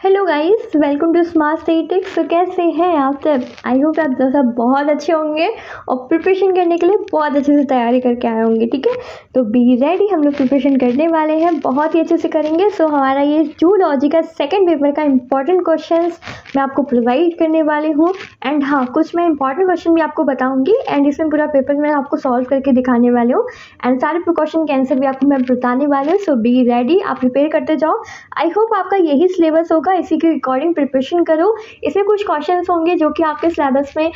Hello guys, welcome to smart study tips. तो कैसे हैं आप सब? आई होप आप सब बहुत अच्छे होंगे और प्रिपरेशन करने के लिए बहुत अच्छे से तैयारी करके आए होंगे। ठीक है, तो बी रेडी, हम लोग प्रिपरेशन करने वाले हैं, बहुत ही अच्छे से करेंगे। सो हमारा ये जूलॉजी का सेकंड पेपर का इंपॉर्टेंट क्वेश्चंस मैं आपको प्रोवाइड करने वाली हूँ। एंड हाँ, कुछ मैं इंपॉर्टेंट क्वेश्चन भी आपको बताऊँगी एंड इसमें पूरा पेपर मैं आपको सॉल्व करके दिखाने वाली हूँ एंड सारे प्रिकॉशन के आंसर भी आपको मैं बताने वाली हूँ। सो बी रेडी, आप प्रिपेयर करते जाओ। आई होप आपका यही सिलेबस होगा, इसी के अकॉर्डिंग प्रिपरेशन करो। इसमें कुछ क्वेश्चंस होंगे जो कि आपके सिलेबस में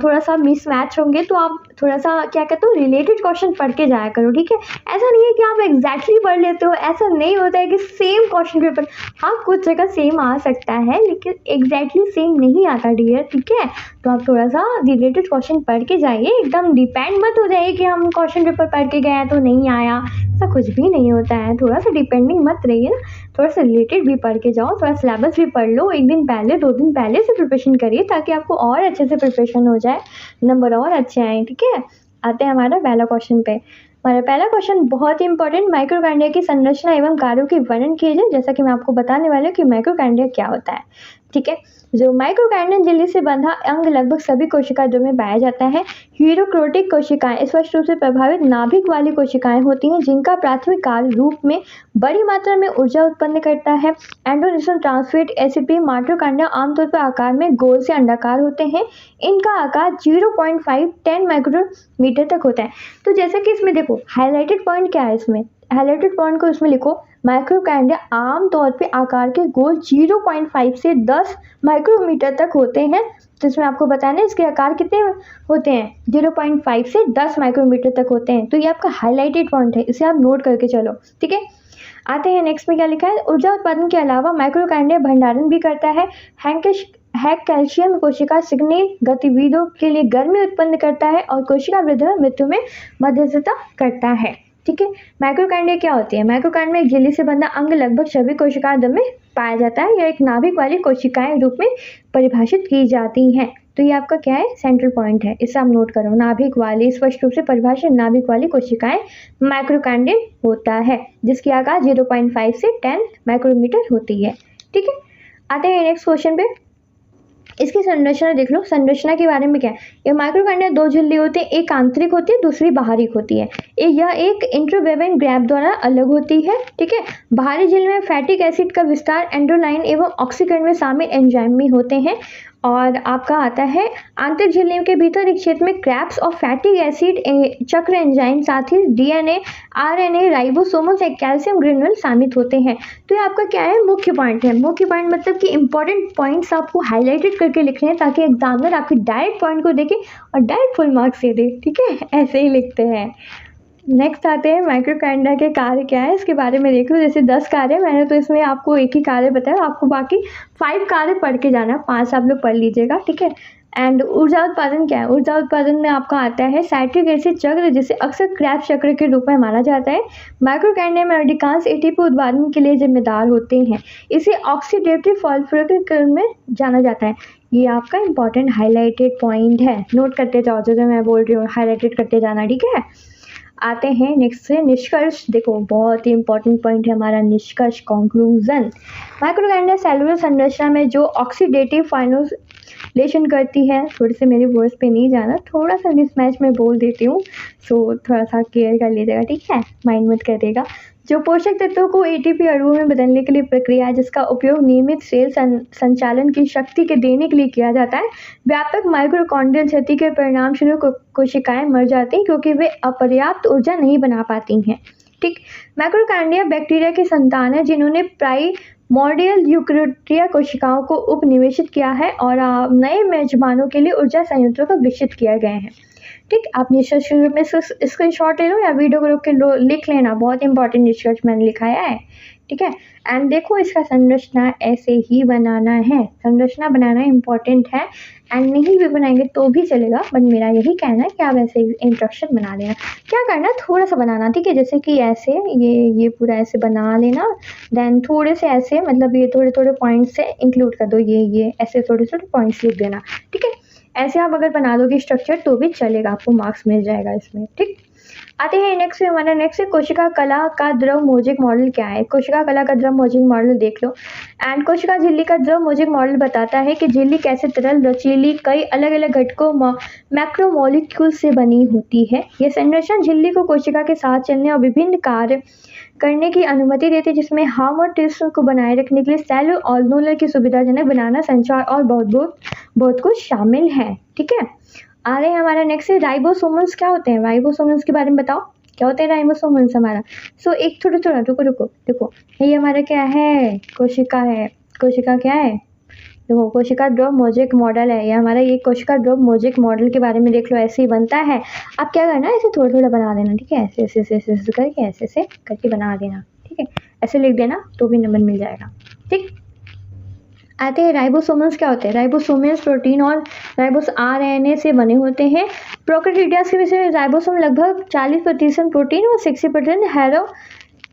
थोड़ा सा मिसमैच होंगे, तो आप थोड़ा सा क्या कहते हो रिलेटेड क्वेश्चन पढ़ के जाया करो। ठीक है, ऐसा नहीं है कि आप एग्जैक्टली पढ़ लेते हो, ऐसा नहीं होता है कि सेम क्वेश्चन पेपर, हाँ कुछ जगह सेम आ सकता है लेकिन एग्जैक्टली सेम नहीं आता डियर। ठीक है, तो आप थोड़ा सा रिलेटेड क्वेश्चन पढ़ के जाइए, एकदम डिपेंड मत हो जाइए कि हम क्वेश्चन पेपर पढ़ के गए तो नहीं आया, ऐसा कुछ भी नहीं होता है। थोड़ा सा डिपेंडिंग मत रहिए ना, थोड़ा सा रिलेटेड भी पढ़ के जाओ, थोड़ा सिलेबस भी पढ़ लो। एक दिन पहले 2 दिन पहले से प्रिपरेशन करिए ताकि आपको और अच्छे से प्रिपरेशन हो जाए, नंबर और अच्छे आए। ठीक है, आते हैं हमारा पहला क्वेश्चन पे। हमारा पहला क्वेश्चन बहुत ही इंपॉर्टेंट, माइक्रोकांडिया की संरचना एवं कार्यों की वर्णन कीजिए। जैसा कि मैं आपको बताने वाली हूँ कि माइक्रोकांडिया क्या होता है। ठीक है, जो माइक्रोकांडियन झिल्ली से बंधा अंग लगभग सभी कोशिका द्रव्य में पाया जाता है। यूरोक्रोटिक कोशिकाएं स्पष्ट रूप से प्रभावित नाभिक वाली कोशिकाएं होती हैं जिनका प्राथमिक कार्य रूप में बड़ी मात्रा में ऊर्जा उत्पन्न करता है। एंडोनिसन ट्रांसफेट एसिपी माइक्रोकांडिया आमतौर पर आकार में गोल से अंडाकार होते हैं। इनका आकार 0.5-10 माइक्रोमीटर तक होता है। तो जैसे कि इसमें देखो हाईलाइटेड पॉइंट क्या है, इसमें हाईलाइटेड पॉइंट को इसमें लिखो, माइक्रोकांडिया आमतौर पे आकार के गोल 0.5 से 10 माइक्रोमीटर तक होते हैं। तो इसमें आपको बताना है इसके आकार कितने होते हैं, 0.5 से 10 माइक्रोमीटर तक होते हैं। तो ये आपका हाईलाइटेड पॉइंट है, इसे आप नोट करके चलो। ठीक है, आते हैं नेक्स्ट में क्या लिखा है। ऊर्जा उत्पादन के अलावा माइक्रोकांडिया भंडारण भी करता है। हैक कैल्शियम कोशिका सिग्नल गतिविधियों के लिए गर्मी उत्पन्न करता है और कोशिका वृद्धि और मृत्यु में मध्यस्थता करता है। ठीक है, माइक्रोकांडिया क्या होती है? माइक्रोकांडिया एक झिल्ली से बंधा अंग लगभग सभी कोशिकाएं में पाया जाता है। यह एक नाभिक वाली कोशिकाएं रूप में परिभाषित की जाती हैं। तो ये आपका क्या है, सेंट्रल पॉइंट है, इसे आप नोट करो। नाभिक वाली, स्पष्ट रूप से परिभाषित नाभिक वाली कोशिकाएं माइक्रोकांडियन होता है, जिसकी आकार 0.5 से 10 माइक्रोमीटर होती है। ठीक है, आते हैं नेक्स्ट क्वेश्चन पे। इसकी संरचना देख लो, संरचना के बारे में क्या है। ये माइक्रोकांडिया 2 झिल्ली होती है, एक आंतरिक होती है दूसरी बाहरी होती है। यह एक इंट्रोवेवन ग्रैप द्वारा अलग होती है। ठीक है, बाहरी झिल्ली में फैटिक एसिड का विस्तार एंड्रोलाइन एवं ऑक्सीकरण में शामिल एंजाइम में होते हैं। और आपका आता है आंतरिक झिल्ली के भीतर एक क्षेत्र में क्रैप्स और फैटिक एसिड चक्र एंजाइम, साथ ही डीएनए, आरएनए, राइबोसोमल और कैल्शियम ग्रेनुल शामिल होते हैं। तो ये आपका क्या है, मुख्य पॉइंट है। मुख्य पॉइंट मतलब कि इंपॉर्टेंट पॉइंट्स आपको हाईलाइटेड करके लिखने हैं ताकि एग्जामिनर आपके डायरेक्ट पॉइंट को देखे और डायरेक्ट फुल मार्क्स दे दे। ठीक है, ऐसे ही लिखते हैं। नेक्स्ट आते हैं माइक्रोकांडिया के कार्य क्या है, इसके बारे में देख लो। जैसे 10 कार्य, मैंने तो इसमें आपको एक ही कार्य बताया, आपको बाकी 5 कार्य पढ़ के जाना, 5 आप लोग पढ़ लीजिएगा। ठीक है, एंड ऊर्जा उत्पादन क्या है? ऊर्जा उत्पादन में आपका आता है साइट्रिक एसिड चक्र, जिसे अक्सर क्रैप चक्र के रूप में माना जाता है। माइक्रोकांडिया में अधिकांश एटीपी उत्पादन के लिए जिम्मेदार होते हैं। इसे ऑक्सीडेटिव फॉस्फोरेटिक में जाना जाता है। ये आपका इंपॉर्टेंट हाईलाइटेड पॉइंट है, नोट करते जाओ, जो मैं बोल रही हूँ हाईलाइटेड करते जाना। ठीक है, आते हैं नेक्स्ट से निष्कर्ष। देखो बहुत ही इंपॉर्टेंट पॉइंट है हमारा निष्कर्ष, कंक्लूजन। माइक्रोकांडिया सेलुलर संरचना में जो ऑक्सीडेटिव फाइनोलेशन करती है, थोड़े से मेरे वर्ड्स पे नहीं जाना, थोड़ा सा मिसमैच में बोल देती हूँ, सो थोड़ा सा केयर कर लीजिएगा। ठीक है, माइंड मत करिएगा। जो पोषक तत्वों को एटीपी अणुओं में बदलने के लिए प्रक्रिया है, जिसका उपयोग नियमित सेल संचालन की शक्ति के देने के लिए किया जाता है। व्यापक माइक्रोकांडियल क्षति के परिणाम स्वरूप कोशिकाएं मर जाती हैं क्योंकि वे अपर्याप्त ऊर्जा नहीं बना पाती हैं। ठीक, माइक्रोकांडिया बैक्टीरिया की संतान है जिन्होंने प्राइमोर्डियल यूकैरियोटिक कोशिकाओं को उपनिवेशित किया है और नए मेजबानों के लिए ऊर्जा संयंत्रों को विकसित किए गए हैं। ठीक, आप निष्कर्ष के रूप में स्क्रीनशॉट ले लो या वीडियो को रोक के लिख लेना, बहुत इंपॉर्टेंट निष्कर्ष मैंने लिखाया है। ठीक है, एंड देखो इसका संरचना ऐसे ही बनाना है, संरचना बनाना इंपॉर्टेंट है। एंड नहीं भी बनाएंगे तो भी चलेगा, बट मेरा यही कहना है कि आप ऐसे इंस्ट्रक्शन बना लेना। क्या करना, थोड़ा सा बनाना। ठीक है, जैसे कि ऐसे ये पूरा ऐसे बना लेना, देन थोड़े से ऐसे, मतलब ये थोड़े थोड़े पॉइंट्स से इंक्लूड कर दो, ये ऐसे थोड़े थोड़े पॉइंट्स लिख देना। ठीक है, ऐसे आप अगर बना दोगे स्ट्रक्चर तो भी चलेगा, आपको मार्क्स मिल जाएगा इसमें। ठीक, आते हैं नेक्स्ट में, हमारा नेक्स्ट है कोशिका कला का द्रव मोजेक मॉडल क्या है। कोशिका कला का द्रव मोजेक मॉडल देख लो। एंड कोशिका झिल्ली का द्रव मोजेक मॉडल बताता है कि झिल्ली कैसे तरल रचीली कई अलग अलग घटकों मैक्रोमोलिक्यूल से बनी होती है। यह संरचना झिल्ली को कोशिका के साथ चलने और विभिन्न कार्य करने की अनुमति देती है, जिसमें होमोटिस्म को बनाए रखने के लिए सेल ऑर्गेनेल की सुविधाजनक बनाना, संचार और बहुत कुछ शामिल है। ठीक है, आ रहे हैं हमारा नेक्स्ट है राइबोसोमल्स क्या होते हैं। राइबोसोमल्स के बारे में बताओ क्या होते हैं राइबोसोमल्स हमारा। एक थोड़ा रुको देखो, ये हमारा क्या है, कोशिका है। कोशिका क्या है, देखो कोशिका ड्रॉप मोजेक मॉडल है। ये हमारा ये कोशिका ड्रॉप मोजेक मॉडल के बारे में देख लो, ऐसे ही बनता है। आप क्या करना है, ऐसे थोड़ा बना देना। ठीक है, ऐसे करके ऐसे करके बना देना। ठीक है, ऐसे लिख देना तो भी नंबर मिल जाएगा। ठीक, आते हैं राइबोसोमल्स क्या होते हैं। राइबोसोमल्स प्रोटीन और राइबोस आरएनए से बने होते हैं। प्रोकैरियोट्स के विषय में राइबोसोम लगभग 40% प्रोटीन और 60% हैरो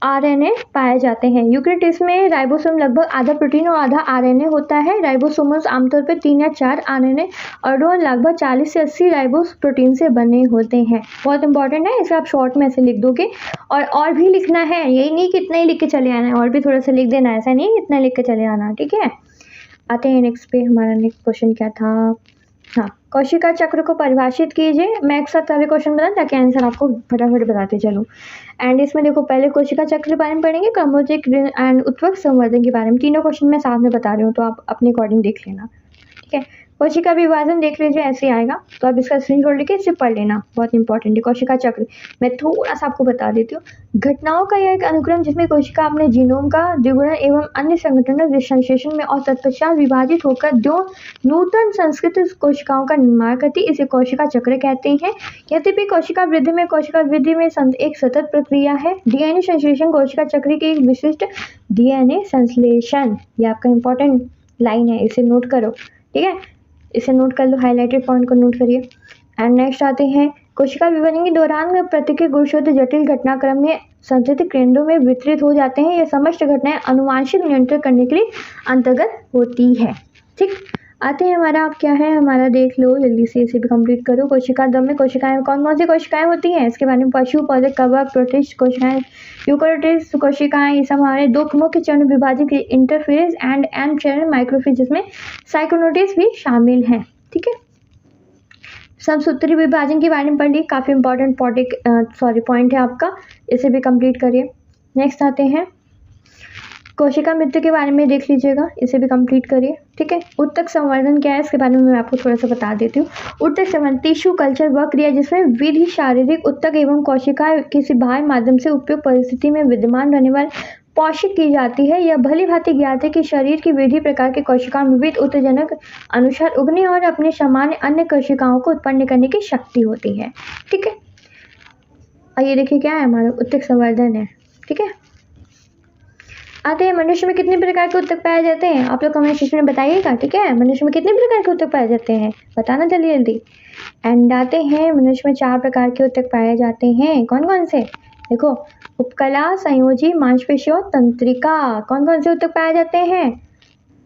आरएनए पाए जाते हैं। यूकेरियोट्स में राइबोसोम लगभग आधा प्रोटीन और आधा आरएनए होता है। राइबोसोमल्स आमतौर पर 3 या 4 आरएनए और लगभग 40 से 80 राइबोस प्रोटीन से बने होते हैं। बहुत इंपॉर्टेंट है, इसे आप शॉर्ट में ऐसे लिख दोगे और भी लिखना है, यही नहीं कि इतना ही लिख के चले आना है, और भी थोड़ा सा लिख देना है, ऐसा नहीं इतना लिख के चले आना। ठीक है, आते हैं नेक्स्ट पे। हमारा नेक्स्ट क्वेश्चन क्या था, हाँ, कोशिका चक्र को परिभाषित कीजिए। मैं एक साथ सारे क्वेश्चन बताऊं ताकि आंसर आपको फटाफट बताते चलूं। एंड इसमें देखो पहले कोशिका चक्र के बारे में पढ़ेंगे, क्रमोचित एंड उत्तक संवर्धन के बारे में। तीनों क्वेश्चन मैं साथ में बता रही हूँ, तो आप अपने अकॉर्डिंग देख लेना। ठीक है, कोशिका विभाजन देख लीजिए, ऐसे आएगा, तो आप इसका स्क्रीनशॉट लेके इसे पढ़ लेना, बहुत इंपॉर्टेंट है। कोशिका चक्र मैं थोड़ा सा आपको बता देती हूँ। घटनाओं का यह एक अनुक्रम जिसमें कोशिका अपने जीनोम का द्विगुणन एवं अन्य संगठन संश्लेषण में और तत्पश्चात विभाजित होकर 2 नूतन संस्कृत कोशिकाओं का निर्माण करती है, इसे कोशिका चक्र कहते हैं। यद्यपि कोशिका वृद्धि में एक सतत प्रक्रिया है। डीएनए संश्लेषण कोशिका चक्र की एक विशिष्ट डीएनए संश्लेषण, ये आपका इंपॉर्टेंट लाइन है, इसे नोट करो। ठीक है, इसे नोट कर लो, हाईलाइटेड पॉइंट को नोट करिए। एंड नेक्स्ट आते हैं, कोशिका विभाजन के दौरान प्रतिक्रिया गुणसूत्र जटिल घटनाक्रम में संचित केंद्रों में वितरित हो जाते हैं। ये समस्त घटनाएं आनुवांशिक नियंत्रण करने के लिए अंतर्गत होती है। ठीक, आते हैं हमारा, आप क्या है हमारा देख लो जल्दी से, इसे भी कंप्लीट करो। कोशिका दम में कोशिकाएं कौन सी कोशिकाएं होती हैं, इसके बारे में पशु, पौधे, कवक, प्रोटिस्ट कोशिकाएं, यूकेरियोटिक कोशिकाएं, ये सब हमारे 2 मुख्य चरण विभाजित इंटरफेज एंड एम चरण माइक्रोफेज, जिसमें साइकोनोटिस भी शामिल हैं। ठीक है, सब सूत्री विभाजन के बारे में पढ़ लिए, काफ़ी इंपॉर्टेंट पॉइंट है आपका, इसे भी कंप्लीट करिए। नेक्स्ट आते हैं, कोशिका मृत्यु के बारे में देख लीजिएगा, इसे भी कंप्लीट करिए। ठीक है, उत्तक संवर्धन क्या है, इसके बारे में मैं आपको थोड़ा सा बता देती हूँ। उत्तक संवर्धन टिश्यू कल्चर वह क्रिया जिसमें विधि शारीरिक उत्तक एवं कोशिका किसी बाह्य माध्यम से उपयुक्त परिस्थिति में विद्यमान रहने वाले पोषित की जाती है। यह भली भांति ज्ञात है कि शरीर की विभिन्न प्रकार के कोशिकाओं में विविध उत्तेजनक अनुसार उगने और अपने सामान्य अन्य कोशिकाओं को उत्पन्न करने की शक्ति होती है। ठीक है, और ये देखिए क्या है हमारा उत्तक संवर्धन है। ठीक है, आते हैं मनुष्य में कितने प्रकार के उत्तक पाए जाते हैं, आप लोग कमेंट सेक्शन में बताइएगा। ठीक है, मनुष्य में कितने प्रकार के उत्तक पाए जाते हैं, बताना जल्दी। एंड आते हैं, मनुष्य में 4 प्रकार के उत्तक पाए जाते हैं। कौन कौन से, देखो, उपकला, संयोजी, मांसपेशी और तंत्रिका। कौन कौन से उत्तक पाए जाते हैं,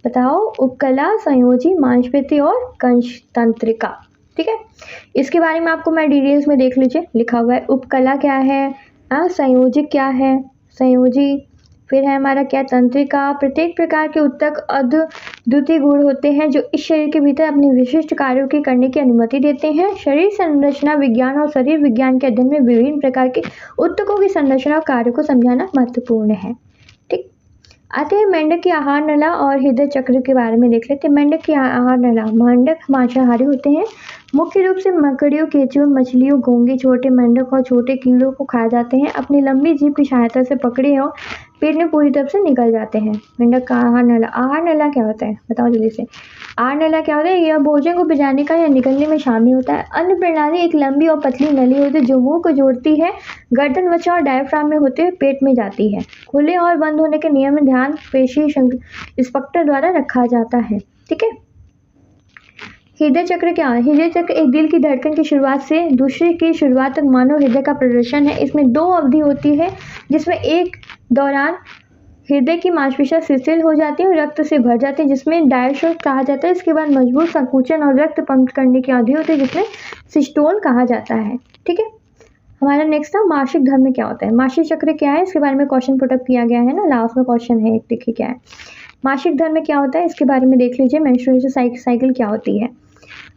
बताओ, उपकला, संयोजी, मांसपेशी और कंश तंत्रिका। ठीक है, इसके बारे में आपको मैं डिटेल्स में देख लीजिए, लिखा हुआ है। उपकला क्या है, संयोजी क्या है, संयोजी, फिर है हमारा क्या, तंत्रिका। प्रत्येक प्रकार के उत्तक अद्वितीय गुण होते हैं जो इस शरीर के भीतर अपने विशिष्ट कार्यों के करने की अनुमति देते हैं। शरीर संरचना विज्ञान और शरीर विज्ञान के अध्ययन में विभिन्न प्रकार के उत्तकों की संरचना और कार्यों को समझाना महत्वपूर्ण है। ठीक, आते हैं मेंढक की आहार नला और हृदय चक्र के बारे में देख लेते हैं। मेंढक की आहार नला, मेंढक मांसाहारी होते हैं, मुख्य रूप से मकड़ियों, केंचुओं, मछलियों, घोंगे, छोटे मेंढक और छोटे कीड़ों को खाए जाते हैं। अपनी लंबी जीभ की सहायता से पकड़े और पेट में पूरी तरफ से निकल जाते हैं। मेंढक का आहार नला, आहार नला क्या होता है, बताओ जल्दी से। आहार नला क्या होता है, यह भोजन को पिजाने का या निकलने में शामिल होता है। अन्न प्रणाली एक लंबी और पतली नली होती है जो मुंह को जोड़ती है, गर्दन, वक्षा और डायफ्राम में होते हुए पेट में जाती है। खुले और बंद होने के नियम में ध्यान पेशी स्पक्टर द्वारा रखा जाता है। ठीक है, हृदय चक्र क्या है, हृदय चक्र एक दिल की धड़कन की शुरुआत से दूसरे की शुरुआत तक मानव हृदय का प्रदर्शन है। इसमें 2 अवधि होती है, जिसमें एक दौरान हृदय की मांसपेशियां शिथिल हो जाती है और रक्त से भर जाती है, जिसमें डायस्ट्रोल कहा जाता है। इसके बाद मजबूत संकुचन और रक्त पंप करने की अवधि होती है, जिसमें सिस्टोल कहा जाता है। ठीक है, हमारा नेक्स्ट था मासिक धर्म क्या होता है। मासिक चक्र क्या है, इसके बारे में क्वेश्चन पुटअप किया गया है ना, लास्ट में क्वेश्चन है एक, देखिए क्या है मासिक धर्म क्या होता है, इसके बारे में देख लीजिए। मेंस्ट्रुएशन साइकिल क्या होती है।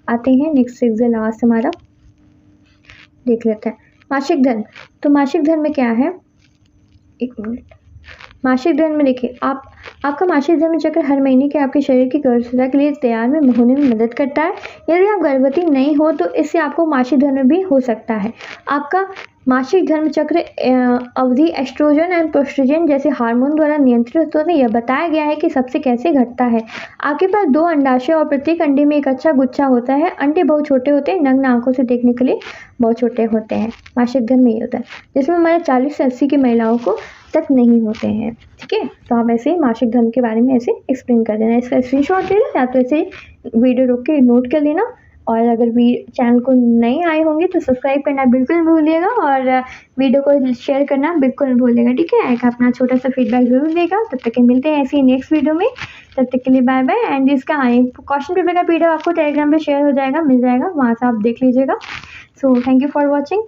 आते हैं नेक्स्ट इज द लास्ट हमारा, देख लेते हैं मासिक धर्म। तो मासिक धर्म क्या है, एक मिनट। मासिक धर्म में देखिए आपका मासिक धर्म चक्र हर महीने के आपके शरीर की गर्भवती के लिए तैयार में होने में मदद करता है। यदि आप गर्भवती नहीं हो तो इससे आपको मासिक धर्म भी हो सकता है। आपका मासिक धर्म चक्र अवधि एस्ट्रोजन एंड प्रोस्ट्रोजन जैसे हार्मोन द्वारा नियंत्रित होता है। यह बताया गया है कि सबसे कैसे घटता है। आपके पास 2 अंडाशय और प्रत्येक अंडे में एक अच्छा गुच्छा होता है। अंडे बहुत छोटे होते हैं, नग्न आंखों से देखने के लिए बहुत छोटे होते हैं। मासिक धर्म में ये होता है, जिसमें हमारे 40 से 80 की महिलाओं को तक नहीं होते हैं। ठीक है, तो आप ऐसे ही मासिक धर्म के बारे में ऐसे एक्सप्लेन कर देना, इसका स्क्रीनशॉट ले लेना, या तो ऐसे वीडियो रोक के नोट कर लेना। और अगर चैनल को नए आए होंगे तो सब्सक्राइब करना बिल्कुल नहीं भूलिएगा, और वीडियो को शेयर करना बिल्कुल नहीं भूलिएगा। ठीक है, एक अपना छोटा सा फीडबैक जरूर देगा। तब तक के मिलते हैं ऐसे ही नेक्स्ट वीडियो में, तब तक के लिए बाय बाय। एंड इसका क्वेश्चन पेपर का पीडीएफ आपको टेलीग्राम पे शेयर हो जाएगा, मिल जाएगा, वहाँ से आप देख लीजिएगा। So thank you for watching.